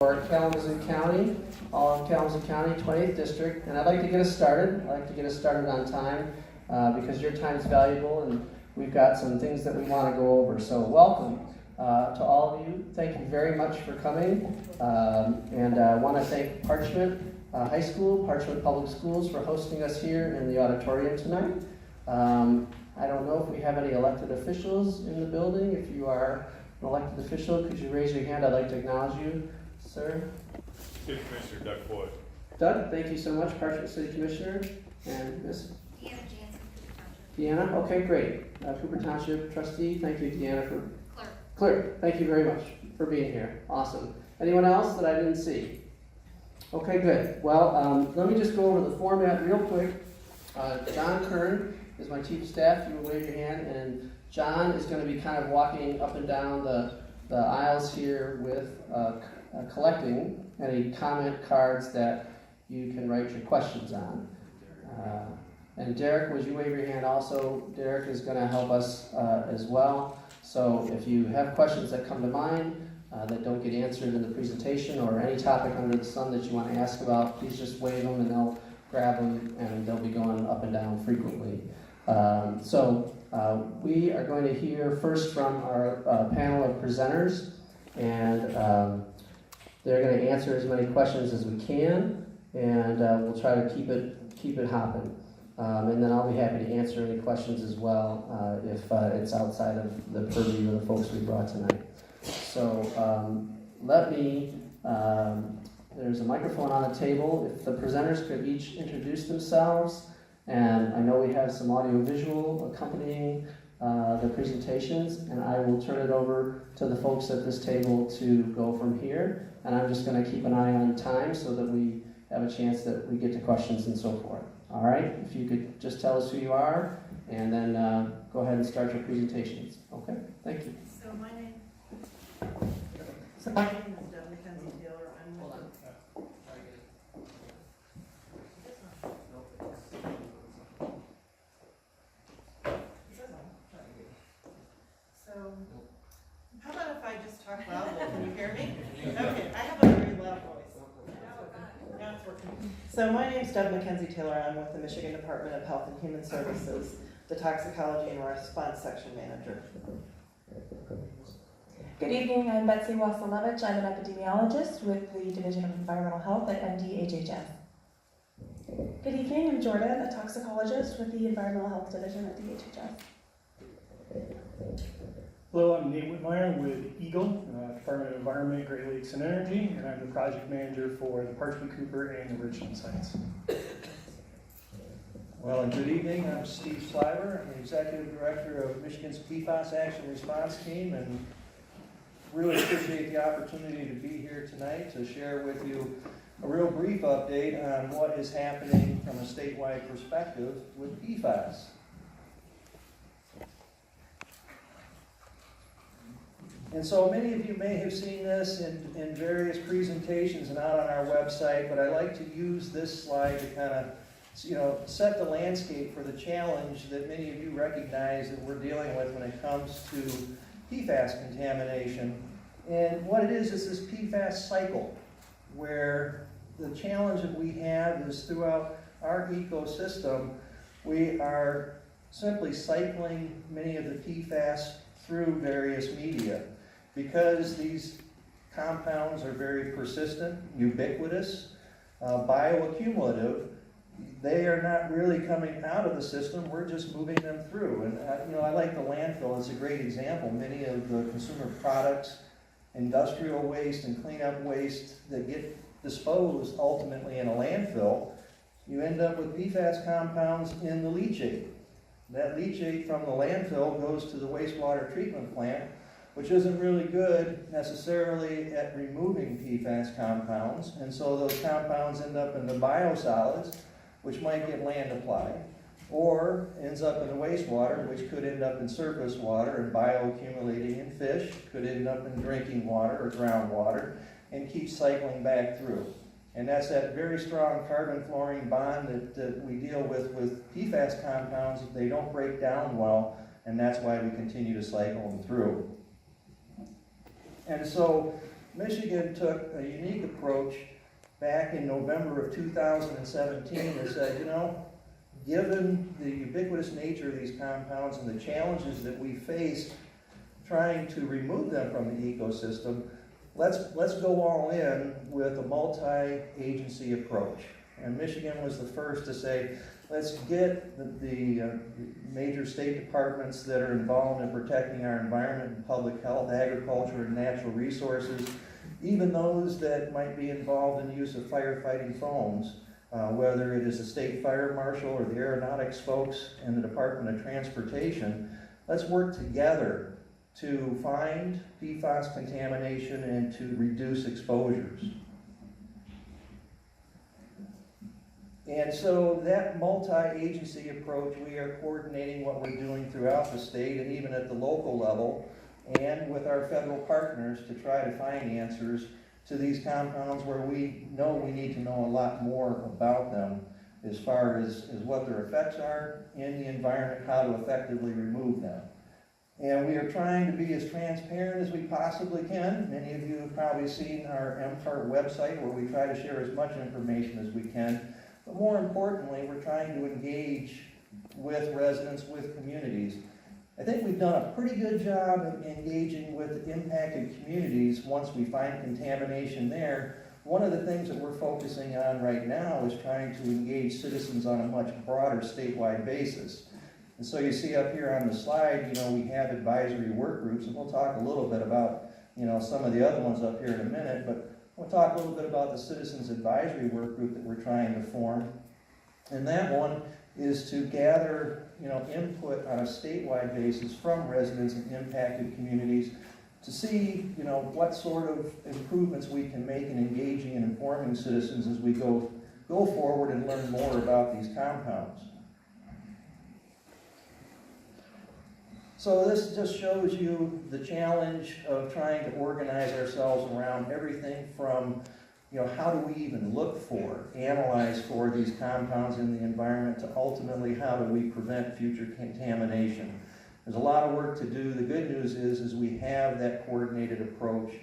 For Kalamazoo County, all of Kalamazoo County, 20th District, and I'd like to get us started. I'd like to get us started on time because your time is valuable and we've got some things that we want to go over. So welcome to all of you. Thank you very much for coming, and I want to thank Parchment High School, Parchment Public Schools for hosting us here in the auditorium tonight. I don't know if we have any elected officials in the building. If you are an elected official, could you raise your hand? I'd like to acknowledge you. Sir? City Commissioner Doug Floyd. Doug, thank you so much, Parchment City Commissioner. And Miss? Deanna Jansen, Cooper Township. Deanna, okay, great. Cooper Township Trustee, thank you, Deanna, for... Clerk. Clerk, thank you very much for being here. Awesome. Anyone else that I didn't see? Okay, good. Well, let me just go over the format real quick. John Kern is my Chief of Staff. You will wave your hand, and John is going to be kind of walking up and down the aisles here with collecting any comment cards that you can write your questions on. And Derek, would you wave your hand also? Derek is going to help us as well. So if you have questions that come to mind that don't get answered in the presentation, or any topic under the sun that you want to ask about, please just wave them and they'll grab them, and they'll be going up and down frequently. We are going to hear first from our panel of presenters, and they're going to answer as many questions as we can, and we'll try to keep it hopping. And then I'll be happy to answer any questions as well if it's outside of the purview of the folks we brought tonight. So there's a microphone on the table. If the presenters could each introduce themselves, and I know we have some audio-visual accompanying the presentations, and I will turn it over to the folks at this table to go from here. And I'm just going to keep an eye on time so that we have a chance that we get to questions and so forth. All right? If you could just tell us who you are, and then go ahead and start your presentations. Okay? Thank you. So my name is Mccan Taylor. I'm Hold on. So, how about if I just talk loudly? Can you hear me? Okay, I have a very loud voice. Now it's working. So my name is Deb Mackenzie Taylor. I'm with the Michigan Department of Health and Human Services, the Toxicology and Response Section Manager. Good evening, I'm Betsy Wasilewicz. I'm an epidemiologist with the Division of Environmental Health at MDHHS. Good evening, I'm Jordan, a toxicologist with the Environmental Health Division at DHHS. Hello, I'm Nate Whitmire with EGLE, Department of Environment, Great Lakes and Energy, and I'm the project manager for the Parchment Cooper and the Richland sites. Well, and good evening. I'm Steve Sliver. I'm the Executive Director of Michigan's PFAS Action Response Team, and really appreciate the opportunity to be here tonight to share with you a real brief update on what is happening from a statewide perspective with PFAS. And so many of you may have seen this in various presentations and out on our website, but I like to use this slide to kind of set the landscape for the challenge that many of you recognize that we're dealing with when it comes to PFAS contamination. And what it is this PFAS cycle, where the challenge that we have is throughout our ecosystem, we are simply cycling many of the PFAS through various media. Because these compounds are very persistent, ubiquitous, bioaccumulative, they are not really coming out of the system, we're just moving them through. And I like the landfill as a great example. Many of the consumer products, industrial waste and cleanup waste that get disposed ultimately in a landfill, you end up with PFAS compounds in the leachate. That leachate from the landfill goes to the wastewater treatment plant, which isn't really good necessarily at removing PFAS compounds, and so those compounds end up in the biosolids, which might get land applied, or ends up in the wastewater, which could end up in surface water and bioaccumulating in fish, could end up in drinking water or groundwater, and keep cycling back through. And that's that very strong carbon-fluorine bond that we deal with PFAS compounds. They don't break down well, and that's why we continue to cycle them through. And so Michigan took a unique approach back in November of 2017 and said, you know, given the ubiquitous nature of these compounds and the challenges that we face trying to remove them from the ecosystem, let's go all in with a multi-agency approach. And Michigan was the first to say, let's get the major state departments that are involved in protecting our environment and public health, agriculture, and natural resources, even those that might be involved in the use of firefighting foams, whether it is the state fire marshal or the aeronautics folks in the Department of Transportation. Let's work together to find PFAS contamination and to reduce exposures. And so that multi-agency approach, we are coordinating what we're doing throughout the state and even at the local level and with our federal partners to try to find answers to these compounds where we know we need to know a lot more about them as far as what their effects are in the environment, how to effectively remove them. And we are trying to be as transparent as we possibly can. Many of you have probably seen our MCART website where we try to share as much information as we can. But more importantly, we're trying to engage with residents, with communities. I think we've done a pretty good job of engaging with impacted communities once we find contamination there. One of the things that we're focusing on right now is trying to engage citizens on a much broader statewide basis. And so you see up here on the slide, you know, we have advisory work groups, and we'll talk a little bit about, you know, some of the other ones up here in a minute, but we'll talk a little bit about the Citizens Advisory Work Group that we're trying to form. And that one is to gather, you know, input on a statewide basis from residents and impacted communities to see, you know, what sort of improvements we can make in engaging and informing citizens as we go forward and learn more about these compounds. So this just shows you the challenge of trying to organize ourselves around everything from, you know, how do we even look for, analyze for these compounds in the environment to ultimately how do we prevent future contamination. There's a lot of work to do. The good news is we have that coordinated approach.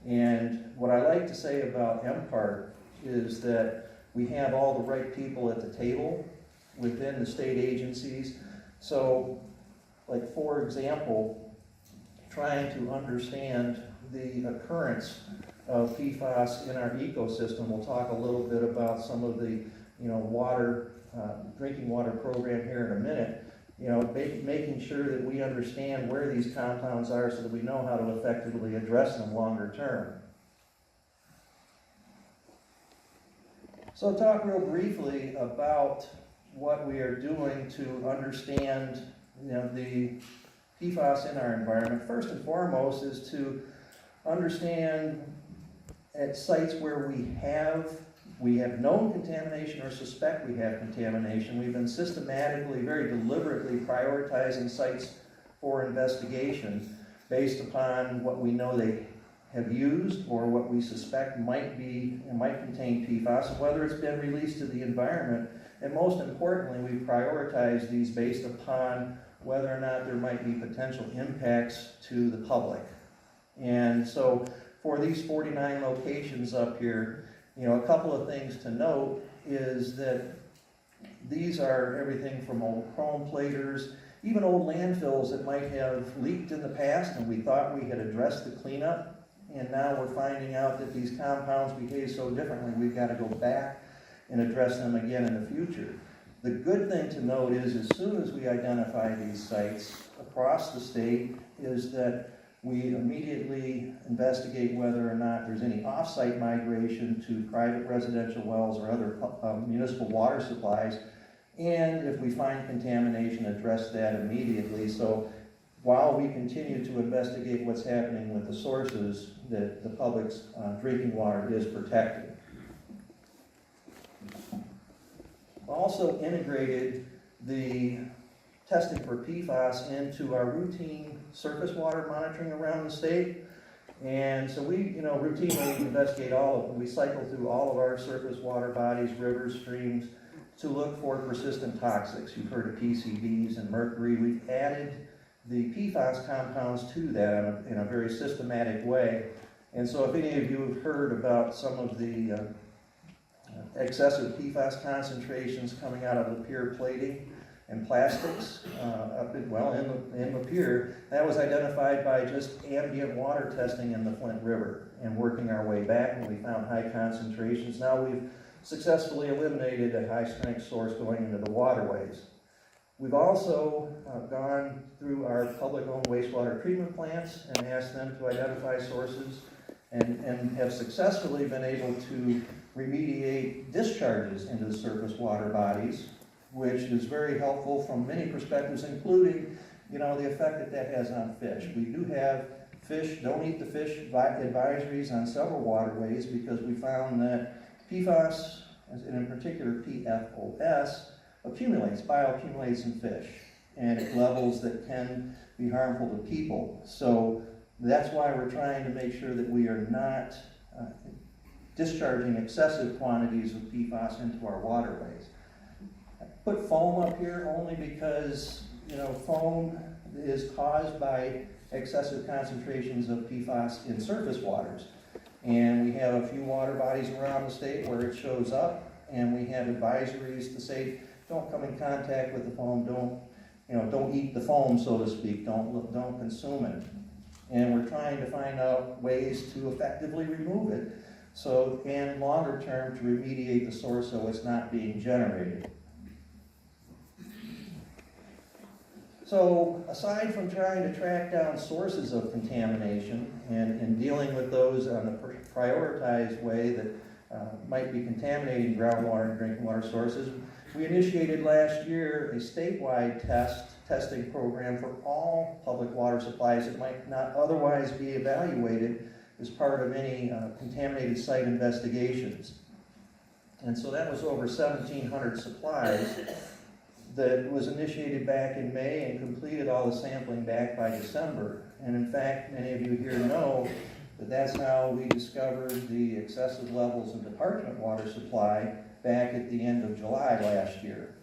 And what I like to say about MCART is that we have all the right people at the table within the state agencies. So, like for example, trying to understand the occurrence of PFAS in our ecosystem. We'll talk a little bit about some of the, you know, water, drinking water program here in a minute. You know, making sure that we understand where these compounds are so that we know how to effectively address them longer term. So I'll talk real briefly about what we are doing to understand, you know, the PFAS in our environment. First and foremost is to understand at sites where we have known contamination or suspect we have contamination. We've been systematically, very deliberately prioritizing sites for investigation based upon what we know they have used or what we suspect might contain PFAS, whether it's been released to the environment. And most importantly, we prioritize these based upon whether or not there might be potential impacts to the public. And so for these 49 locations up here, you know, a couple of things to note is that these are everything from old chrome platers, even old landfills that might have leaked in the past and we thought we had addressed the cleanup, and now we're finding out that these compounds behave so differently we've got to go back and address them again in the future. The good thing to note is as soon as we identify these sites across the state is that we immediately investigate whether or not there's any off-site migration to private residential wells or other municipal water supplies, and if we find contamination, address that immediately. So while we continue to investigate what's happening with the sources, that the public's drinking water is protected. Also integrated the testing for PFAS into our routine surface water monitoring around the state. And so we, you know, routinely investigate all of them. We cycle through all of our surface water bodies, rivers, streams, to look for persistent toxics. You've heard of PCBs and mercury. We've added the PFAS compounds to that in a very systematic way. And so if any of you have heard about some of the excessive PFAS concentrations coming out of the pier plating and plastics up in the pier, that was identified by just ambient water testing in the Flint River and working our way back, and we found high concentrations. Now we've successfully eliminated a high-strength source going into the waterways. We've also gone through our public-owned wastewater treatment plants and asked them to identify sources and have successfully been able to remediate discharges into the surface water bodies, which is very helpful from many perspectives, including, the effect that has on fish. We do have fish, don't eat the fish advisories on several waterways because we found that PFAS, and in particular PFOS, bioaccumulates in fish, and at levels that can be harmful to people. So that's why we're trying to make sure that we are not discharging excessive quantities of PFAS into our waterways. I put foam up here only because, foam is caused by excessive concentrations of PFAS in surface waters. And we have a few water bodies around the state where it shows up, and we have advisories to say, don't come in contact with the foam, don't eat the foam, so to speak, don't consume it. And we're trying to find out ways to effectively remove it, and longer term to remediate the source so it's not being generated. So aside from trying to track down sources of contamination and dealing with those on a prioritized way that might be contaminating groundwater and drinking water sources, we initiated last year a statewide testing program for all public water supplies that might not otherwise be evaluated as part of any contaminated site investigations. And so that was over 1,700 supplies that was initiated back in May and completed all the sampling back by December. And in fact, many of you here know that that's how we discovered the excessive levels of department water supply back at the end of July last year.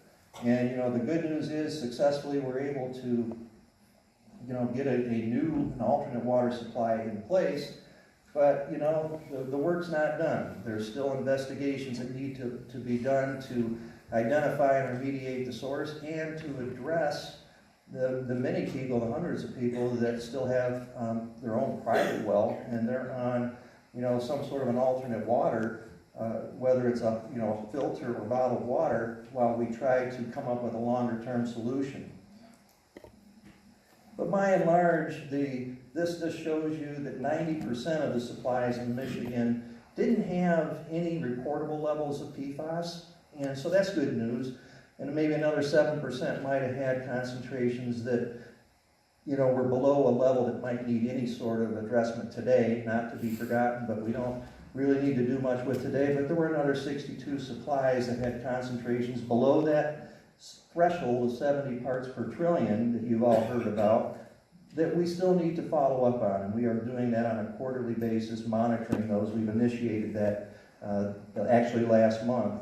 And the good news is successfully we're able to get a new and alternate water supply in place, but the work's not done. There's still investigations that need to be done to identify and remediate the source and to address the many people, the hundreds of people that still have their own private well and they're on some sort of an alternate water, whether it's a filter or bottled water, while we try to come up with a longer term solution. But by and large, this shows you that 90% of the supplies in Michigan didn't have any reportable levels of PFAS, and so that's good news. And maybe another 7% might have had concentrations that were below a level that might need any sort of addressment today, not to be forgotten, but we don't really need to do much with today. But there were another 62 supplies that had concentrations below that threshold of 70 parts per trillion that you've all heard about, that we still need to follow up on, and we are doing that on a quarterly basis, monitoring those. We've initiated that actually last month.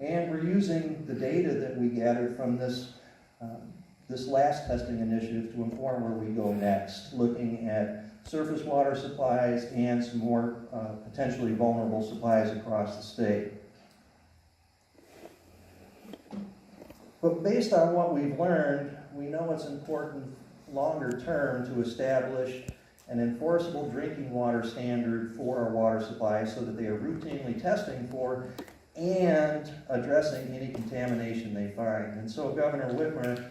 And we're using the data that we gathered from this last testing initiative to inform where we go next, looking at surface water supplies and some more potentially vulnerable supplies across the state. But based on what we've learned, we know it's important longer term to establish an enforceable drinking water standard for our water supplies so that they are routinely testing for and addressing any contamination they find. And so Governor Whitmer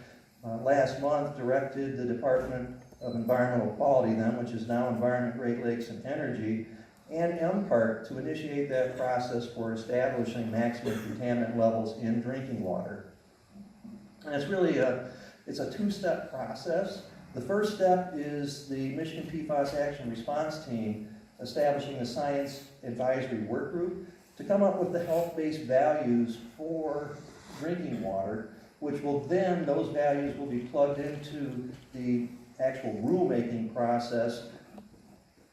last month directed the Department of Environmental Quality, which is now Environment, Great Lakes, and Energy, and MPART to initiate that process for establishing maximum contaminant levels in drinking water. And it's really it's a two-step process. The first step is the Michigan PFAS Action Response Team establishing a science advisory work group to come up with the health-based values for drinking water, which will then, those values will be plugged into the actual rulemaking process,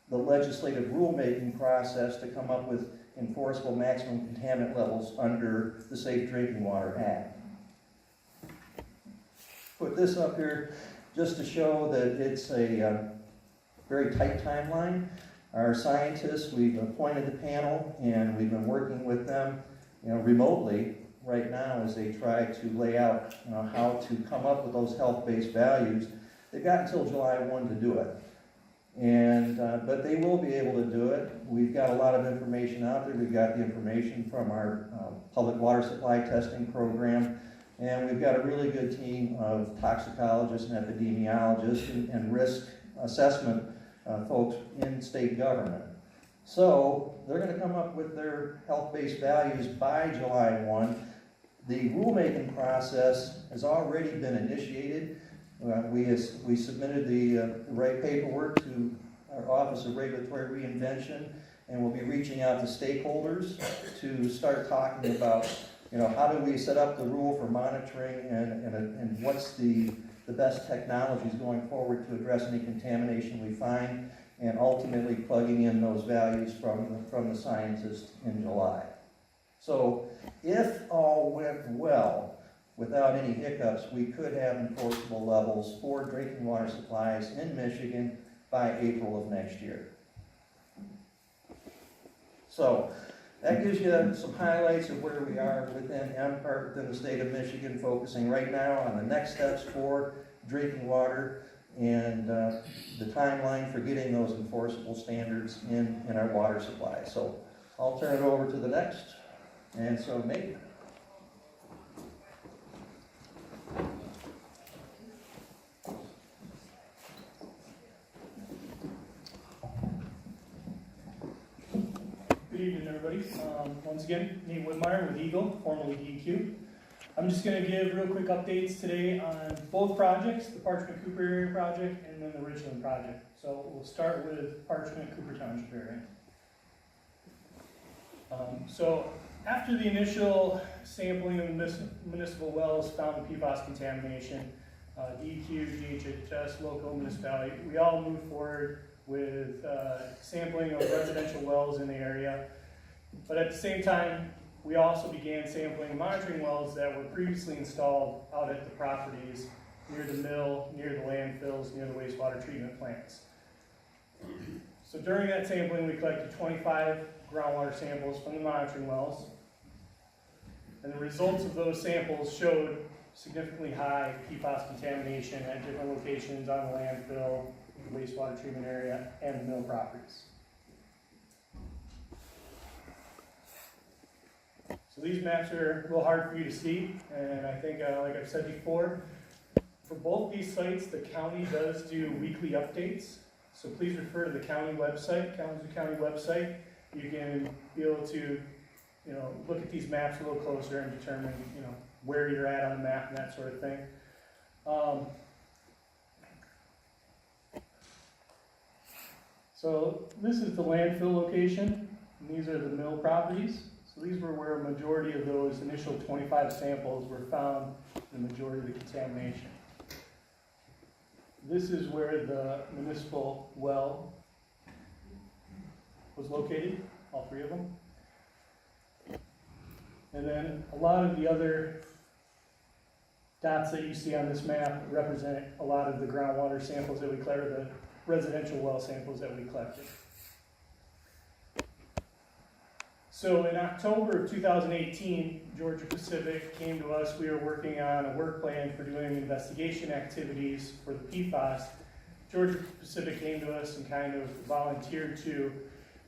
the legislative rulemaking process to come up with enforceable maximum contaminant levels under the Safe Drinking Water Act. Put this up here just to show that it's very tight timeline. Our scientists, we've appointed the panel, and we've been working with them, remotely right now as they try to lay out, how to come up with those health-based values. They've got until July 1 to do it. And, but they will be able to do it. We've got a lot of information out there. We've got the information from our public water supply testing program, and we've got a really good team of toxicologists and epidemiologists and risk assessment folks in state government. So they're going to come up with their health-based values by July 1. The rulemaking process has already been initiated. We submitted the right paperwork to our Office of Regulatory Reinvention, and we'll be reaching out to stakeholders to start talking about, how do we set up the rule for monitoring and what's the best technologies going forward to address any contamination we find, and ultimately plugging in those values from the scientists in July. So if all went well, without any hiccups, we could have enforceable levels for drinking water supplies in Michigan by April of next year. So that gives you some highlights of where we are within MPART, within the state of Michigan, focusing right now on the next steps for drinking water and the timeline for getting those enforceable standards in our water supply. So I'll turn it over to the next. And so Nate. Good evening, everybody. Once again, Nate Whitmire with Eagle, formerly DEQ. I'm just going to give real quick updates today on both projects, the Parchment Cooper area project and then the Richland project. So we'll start with Parchment Cooper Township area. So after the initial sampling of the municipal wells found PFAS contamination, DEQ, DHHS, local municipality, we all moved forward with sampling of residential wells in the area. But at the same time, we also began sampling monitoring wells that were previously installed out at the properties near the mill, near the landfills, near the wastewater treatment plants. So during that sampling, we collected 25 groundwater samples from the monitoring wells. And the results of those samples showed significantly high PFAS contamination at different locations on the landfill, the wastewater treatment area, and the mill properties. So these maps are a little hard for you to see, and I think, like I've said before, for both these sites, the county does do weekly updates. So please refer to the county website, Kalamazoo County website. You can be able to, look at these maps a little closer and determine, where you're at on the map and that sort of thing. So this is the landfill location, and these are the mill properties. So these were where a majority of those initial 25 samples were found, the majority of the contamination. This is where the municipal well was located, all three of them. And then a lot of the other dots that you see on this map represent a lot of the groundwater samples that we collected, the residential well samples that we collected. So in October of 2018, Georgia Pacific came to us. We were working on a work plan for doing investigation activities for the PFAS. Georgia Pacific came to us and kind of volunteered to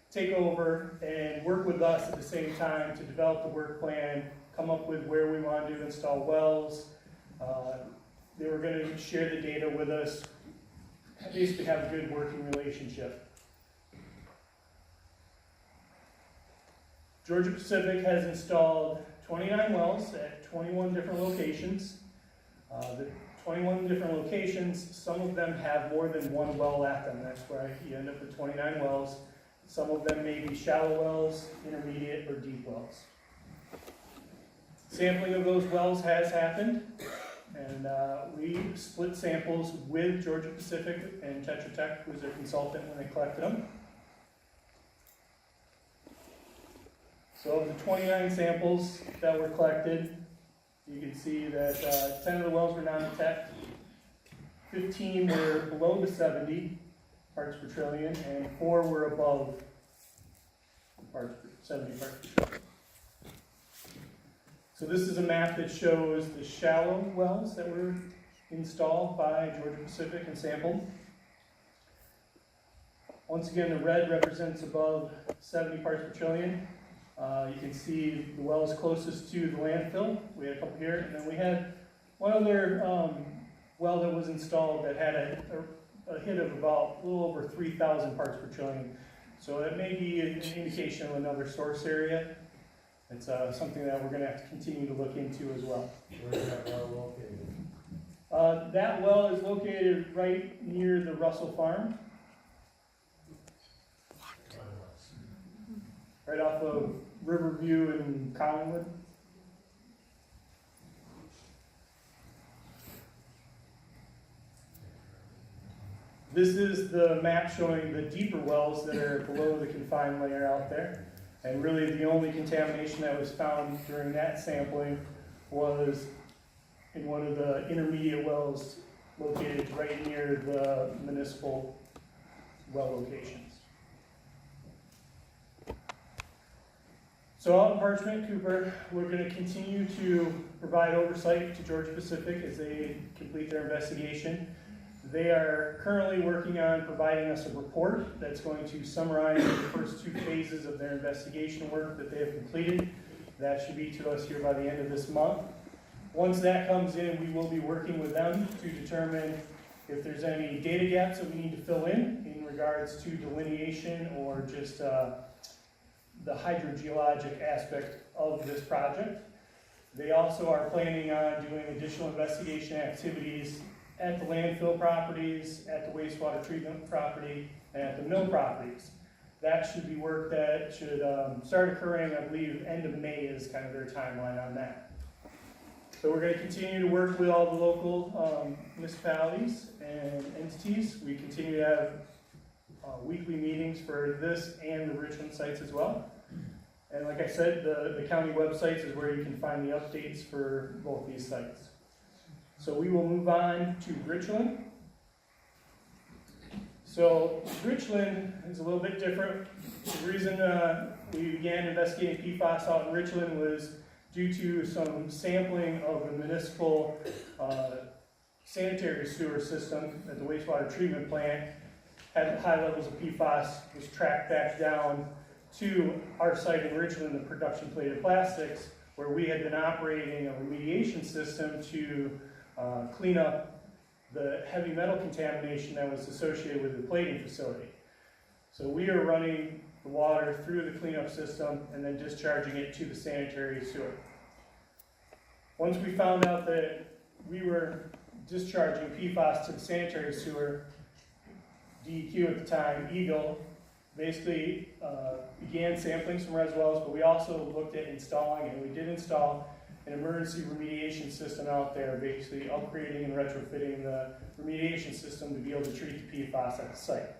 take over and work with us at the same time to develop the work plan, come up with where we wanted to install wells. They were going to share the data with us, basically have a good working relationship. Georgia Pacific has installed 29 wells at 21 different locations. The 21 different locations, some of them have more than one well at them. That's why you end up with 29 wells. Some of them may be shallow wells, intermediate, or deep wells. Sampling of those wells has happened, and we split samples with Georgia Pacific and Tetra Tech, who was their consultant when they collected them. So of the 29 samples that were collected, you can see that 10 of the wells were non-detect, 15 were below the 70, parts per trillion, and 4 were above 70 parts per trillion. So this is a map that shows the shallow wells that were installed by Georgia Pacific and sampled. Once again, the red represents above 70 parts per trillion. You can see the wells closest to the landfill. We had a couple here, and then we had one other well that was installed that had a hit of about a little over 3,000 parts per trillion. So that may be an indication of another source area. It's something that we're going to have to continue to look into as well. Where is that well located? That well is located right near the Russell Farm, right off of Riverview and Collinwood. This is the map showing the deeper wells that are below the confined layer out there. And really the only contamination that was found during that sampling was in one of the intermediate wells located right near the municipal well locations. So out in Parchment, Cooper, we're going to continue to provide oversight to Georgia Pacific as they complete their investigation. They are currently working on providing us a report that's going to summarize the first 2 phases of their investigation work that they have completed. That should be to us here by the end of this month. Once that comes in, we will be working with them to determine if there's any data gaps that we need to fill in regards to delineation or just the hydrogeologic aspect of this project. They also are planning on doing additional investigation activities at the landfill properties, at the wastewater treatment property, and at the mill properties. That should be work that should start occurring, I believe, end of May is kind of their timeline on that. So we're going to continue to work with all the local municipalities and entities. We continue to have weekly meetings for this and the Richland sites as well. And like I said, the county websites is where you can find the updates for both these sites. So we will move on to Richland. So Richland is a little bit different. The reason we began investigating PFAS out in Richland was due to some sampling of the municipal sanitary sewer system at the wastewater treatment plant. Had high levels of PFAS, was tracked back down to our site in Richland, the production plated plastics, where we had been operating a remediation system to clean up the heavy metal contamination that was associated with the plating facility. So we are running the water through the cleanup system and then discharging it to the sanitary sewer. Once we found out that we were discharging PFAS to the sanitary sewer, DEQ at the time, Eagle, basically began sampling some reservoirs, but we also looked at installing, and we did install an emergency remediation system out there, basically upgrading and retrofitting the remediation system to be able to treat the PFAS at the site.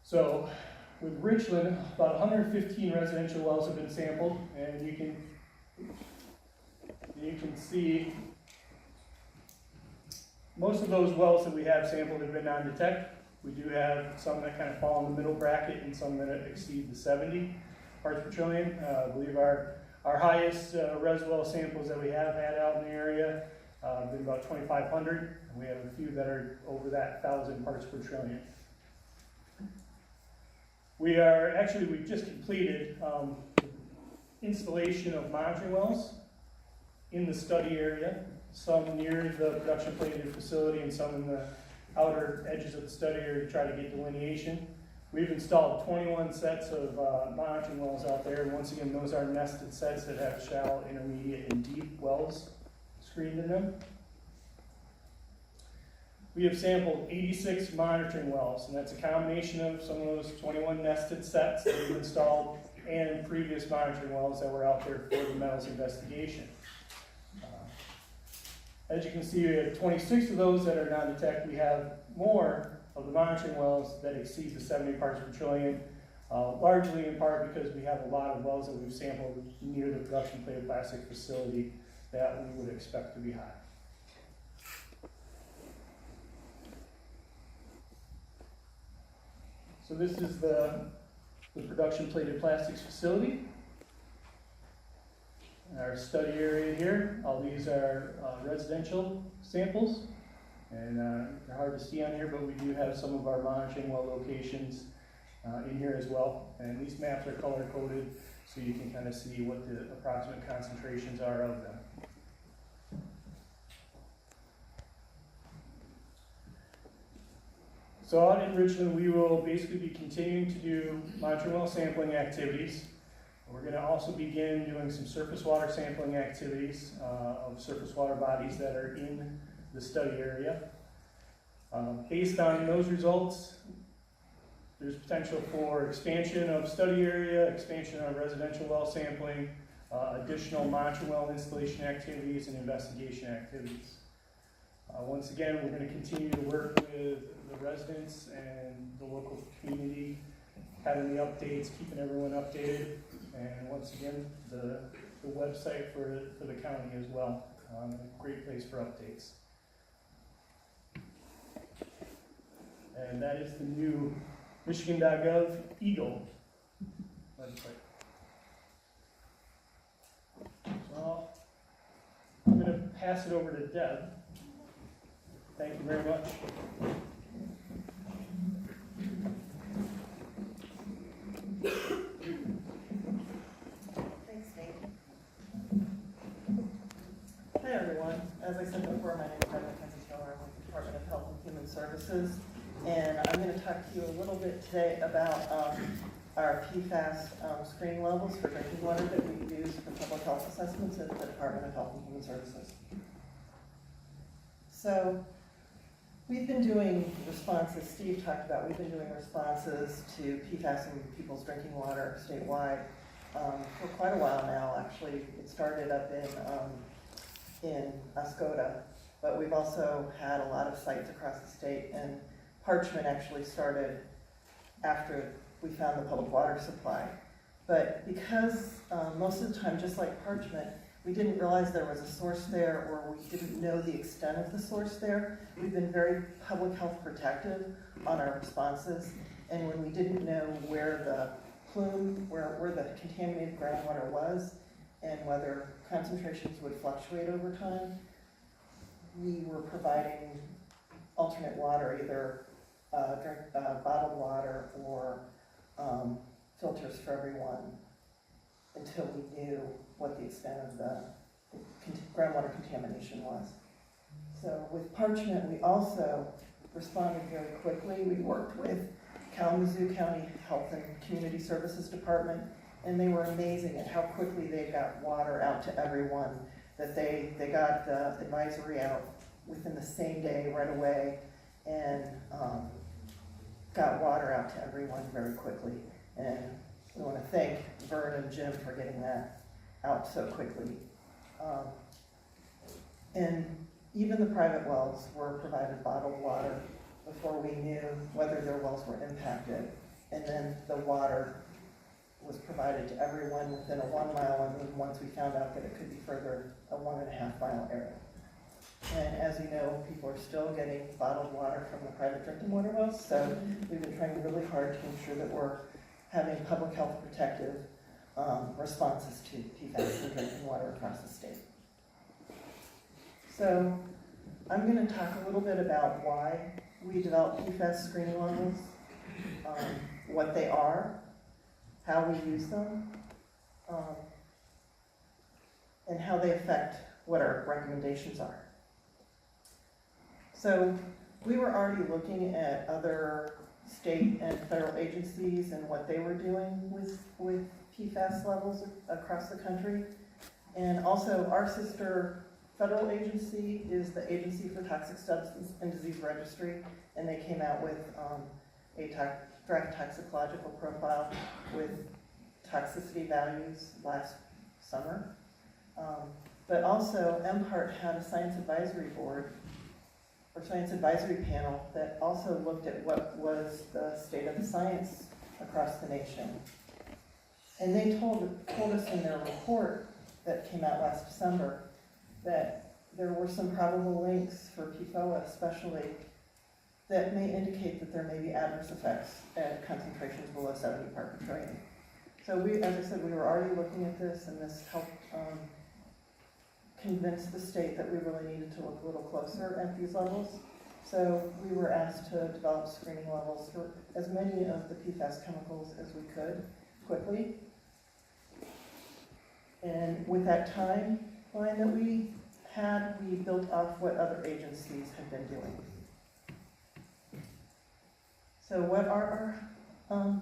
So with Richland, about 115 residential wells have been sampled, and you can see most of those wells that we have sampled have been non-detect. We do have some that kind of fall in the middle bracket and some that exceed the 70 parts per trillion. I believe our highest reservoir samples that we have had out in the area have been about 2,500, and we have a few that are over that 1,000 parts per trillion. We've just completed installation of monitoring wells in the study area, some near the production plated facility and some in the outer edges of the study area to try to get delineation. We've installed 21 sets of monitoring wells out there, and once again, those are nested sets that have shallow, intermediate, and deep wells screened in them. We have sampled 86 monitoring wells, and that's a combination of some of those 21 nested sets that we've installed and previous monitoring wells that were out there for the metals investigation. As you can see, we have 26 of those that are non-detect. We have more of the monitoring wells that exceed the 70 parts per trillion, largely in part because we have a lot of wells that we've sampled near the production plated plastic facility that we would expect to be high. So this is the production plated plastics facility. Our study area here, all these are residential samples, and they're hard to see on here, but we do have some of our monitoring well locations in here as well. And these maps are color coded, so you can kind of see what the approximate concentrations are of them. So out in Richland, we will basically be continuing to do monitoring well sampling activities. We're going to also begin doing some surface water sampling activities of surface water bodies that are in the study area. Based on those results, there's potential for expansion of study area, expansion of residential well sampling, additional monitoring well installation activities, and investigation activities. Once again, we're going to continue to work with the residents and the local community, having the updates, keeping everyone updated, and once again, the website for the county as well. A great place for updates. And that is the new Michigan.gov Eagle website. So I'm going to pass it over to Deb. Thank you very much. Thanks, Nate. Hi, everyone. As I said before, my name is Mccan. I'm with the Department of Health and Human Services, and I'm going to talk to you a little bit today about our PFAS screening levels for drinking water that we use for public health assessments at the Department of Health and Human Services. So, we've been doing responses, Steve talked about, we've been doing responses to PFAS in people's drinking water statewide for quite a while now. Actually, it started up in Oscoda, but we've also had a lot of sites across the state, and Parchment actually started after we found the public water supply. But because most of the time, just like Parchment, we didn't realize there was a source there, or we didn't know the extent of the source there. We've been very public health protective on our responses, and when we didn't know where the plume, where the contaminated groundwater was, and whether concentrations would fluctuate over time, we were providing alternate water, either bottled water or filters for everyone, until we knew what the extent of the groundwater contamination was. So with Parchment, we also responded very quickly. We worked with Kalamazoo County Health and Community Services Department, and they were amazing at how quickly they got water out to everyone, that they got the advisory out within the same day right away, and got water out to everyone very quickly. And we want to thank Vern and Jim for getting that out so quickly. And even the private wells were provided bottled water before we knew whether their wells were impacted. And then the water was provided to everyone within a 1 mile, and then once we found out that it could be further, a 1.5 mile area. And as you know, people are still getting bottled water from the private drinking water wells, so we've been trying really hard to ensure that we're having public health protective responses to PFAS in drinking water across the state. So I'm going to talk a little bit about why we developed PFAS screening levels, what they are, how we use them, and how they affect what our recommendations are. So we were already looking at other state and federal agencies and what they were doing with PFAS levels across the country. And also our sister federal agency is the Agency for Toxic Substance and Disease Registry, and they came out with a draft toxicological profile with toxicity values last summer. But also MPART had a science advisory board or science advisory panel that also looked at what was the state of the science across the nation. And they told us in their report that came out last December that there were some probable links for PFOA, especially that may indicate that there may be adverse effects at concentrations below 70 part per trillion. So we, as I said, we were already looking at this, and this helped convince the state that we really needed to look a little closer at these levels. So we were asked to develop screening levels for as many of the PFAS chemicals as we could quickly. And with that timeline that we had, we built off what other agencies had been doing. So what are our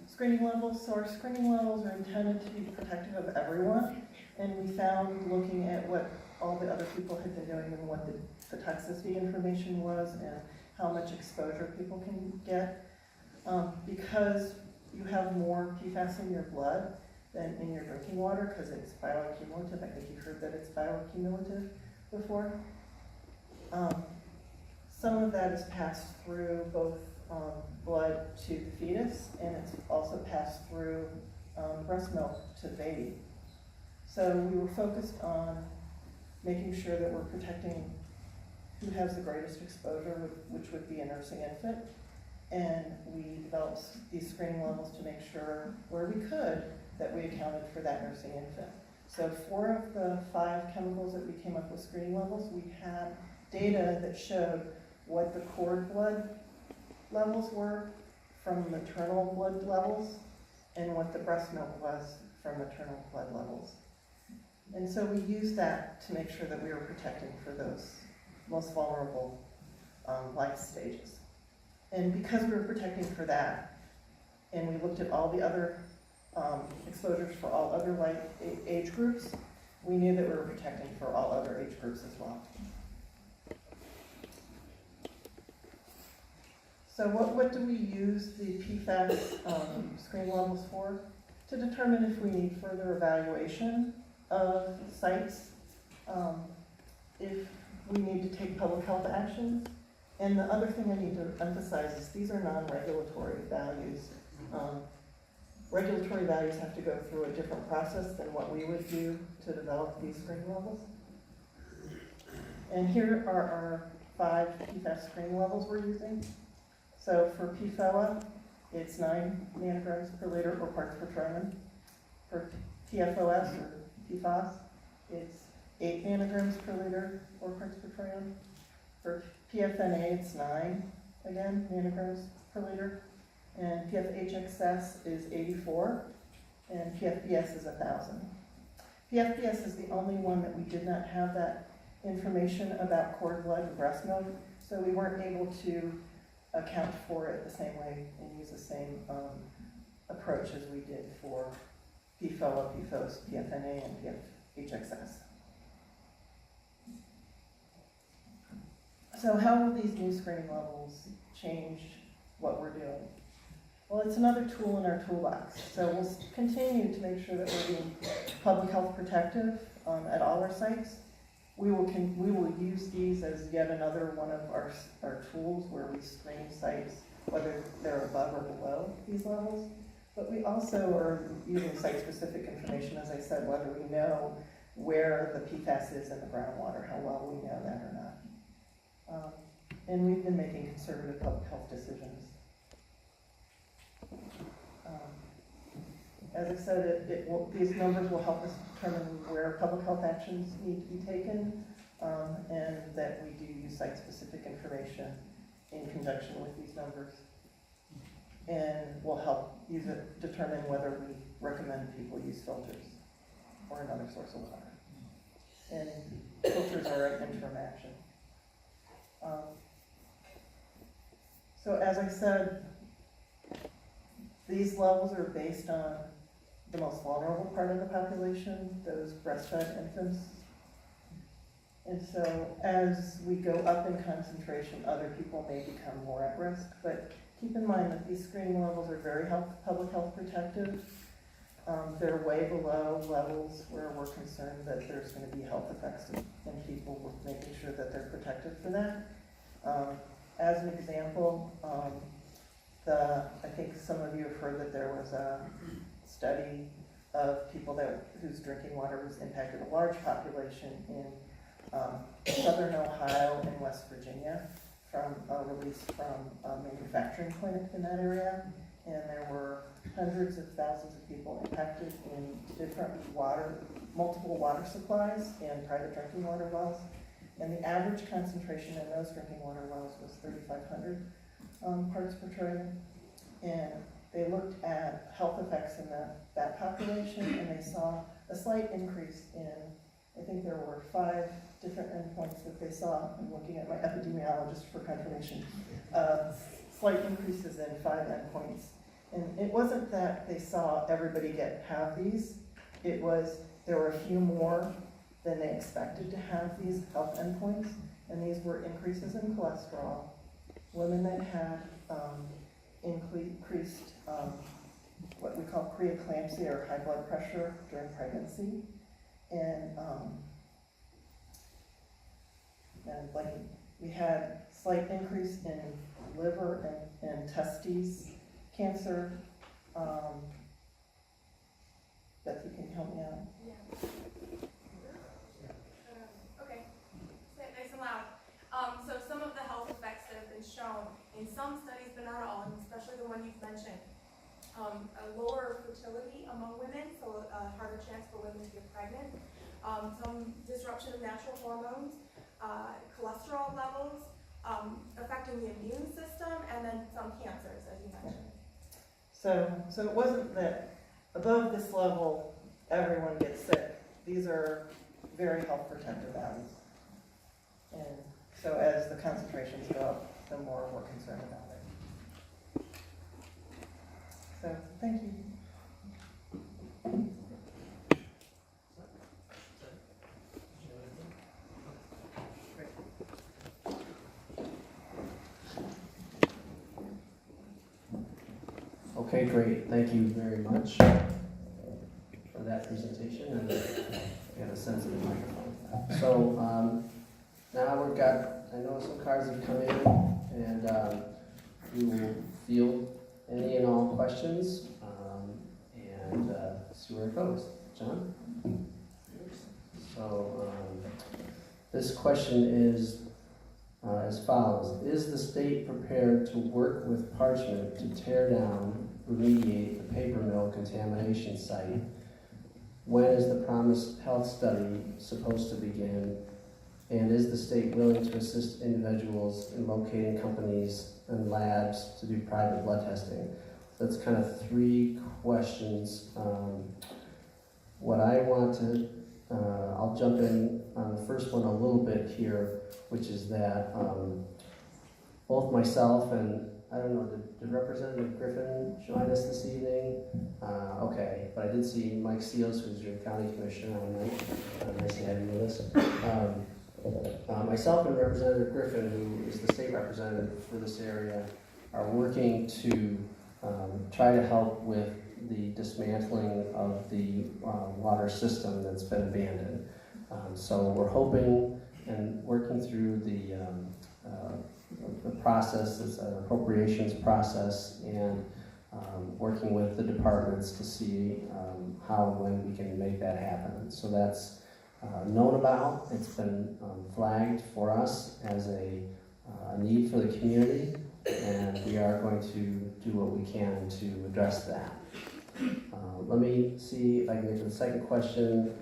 screening levels? So our screening levels are intended to be protective of everyone, and we found, looking at what all the other people had been doing and what the toxicity information was and how much exposure people can get, because you have more PFAS in your blood than in your drinking water, because it's bioaccumulative. I think you've heard that it's bioaccumulative before. Some of that is passed through both blood to the fetus, and it's also passed through breast milk to the baby. So we were focused on making sure that we're protecting who has the greatest exposure, which would be a nursing infant. And we developed these screening levels to make sure, where we could, that we accounted for that nursing infant. So 4 of the 5 chemicals that we came up with screening levels, we had data that showed what the cord blood levels were from maternal blood levels and what the breast milk was from maternal blood levels. And so we used that to make sure that we were protecting for those most vulnerable life stages. And because we were protecting for that, and we looked at all the other exposures for all other life age groups, we knew that we were protecting for all other age groups as well. So what do we use the PFAS screening levels for? To determine if we need further evaluation of sites, if we need to take public health actions. And the other thing I need to emphasize is these are non-regulatory values. Regulatory values have to go through a different process than what we would do to develop these screening levels. And here are our 5 PFAS screening levels we're using. So for PFOA, it's 9 nanograms per liter or parts per trillion. For PFOS or PFAS, it's 8 nanograms per liter or parts per trillion. For PFNA, it's 9, again, nanograms per liter. And PFHXS is 84, and PFBS is 1,000. PFBS is the only one that we did not have that information about cord blood and breast milk, so we weren't able to account for it the same way and use the same approach as we did for PFOA, PFOS, PFNA, and PFHXS. So how will these new screening levels change what we're doing? Well, it's another tool in our toolbox. So we'll continue to make sure that we're being public health protective at all our sites. We will use these as yet another one of our tools where we screen sites, whether they're above or below these levels. But we also are using site-specific information, as I said, whether we know where the PFAS is in the groundwater, how well we know that or not. And we've been making conservative public health decisions. As I said, these numbers will help us determine where public health actions need to be taken, and that we do use site-specific information in conjunction with these numbers. And will help determine whether we recommend people use filters or another source of water. And filters are an interim action. So as I said, these levels are based on the most vulnerable part of the population, those breastfed infants. And so as we go up in concentration, other people may become more at risk, but keep in mind that these screening levels are very public health protective. They're way below levels where we're concerned that there's going to be health effects in people, with making sure that they're protected for that. As an example, I think some of you have heard that there was a study of people whose drinking water was impacted, a large population in southern Ohio and West Virginia from a release from a manufacturing clinic in that area. And there were hundreds of thousands of people impacted in different multiple water supplies and private drinking water wells. And the average concentration in those drinking water wells was 3,500 parts per trillion. And they looked at health effects in that population, and they saw a slight increase in, I think there were 5 different endpoints that they saw. I'm looking at my epidemiologist for confirmation. Slight increases in 5 endpoints. And it wasn't that they saw everybody have these. It was there were a few more than they expected to have these health endpoints. And these were increases in cholesterol, women that had increased what we call preeclampsia or high blood pressure during pregnancy. And like we had slight increase in liver and testes cancer. Betsy, can you help me out? Yeah. Okay. Say it nice and loud. So some of the health effects that have been shown in some studies, but not all, and especially the one you've mentioned, a lower fertility among women, so a harder chance for women to get pregnant, some disruption of natural hormones, cholesterol levels, affecting the immune system, and then some cancers, as you mentioned. So it wasn't that above this level everyone gets sick. These are very health protective values. And so as the concentrations go up, the more we're concerned about it. So thank you. Okay, great. Thank you very much for that presentation and a sensitive microphone. So now we've got, I know some cards have come in, and we will field any and all questions and see where it goes. John? So this question is as follows. Is the state prepared to work with Parchment to tear down, remediate the paper mill contamination site? When is the promised health study supposed to begin? And is the state willing to assist individuals in locating companies and labs to do private blood testing? That's kind of 3 questions. What I want to, I'll jump in on the first one a little bit here, which is that both myself and, I don't know, did Representative Griffin join us this evening? Okay, but I did see Mike Seals, who's your county commissioner. Nice to have you with us. Myself and Representative Griffin, who is the state representative for this area, are working to try to help with the dismantling of the water system that's been abandoned. So we're hoping and working through the process, it's an appropriations process, and working with the departments to see how and when we can make that happen. So that's known about. It's been flagged for us as a need for the community, and we are going to do what we can to address that. Let me see if I can get to the second question.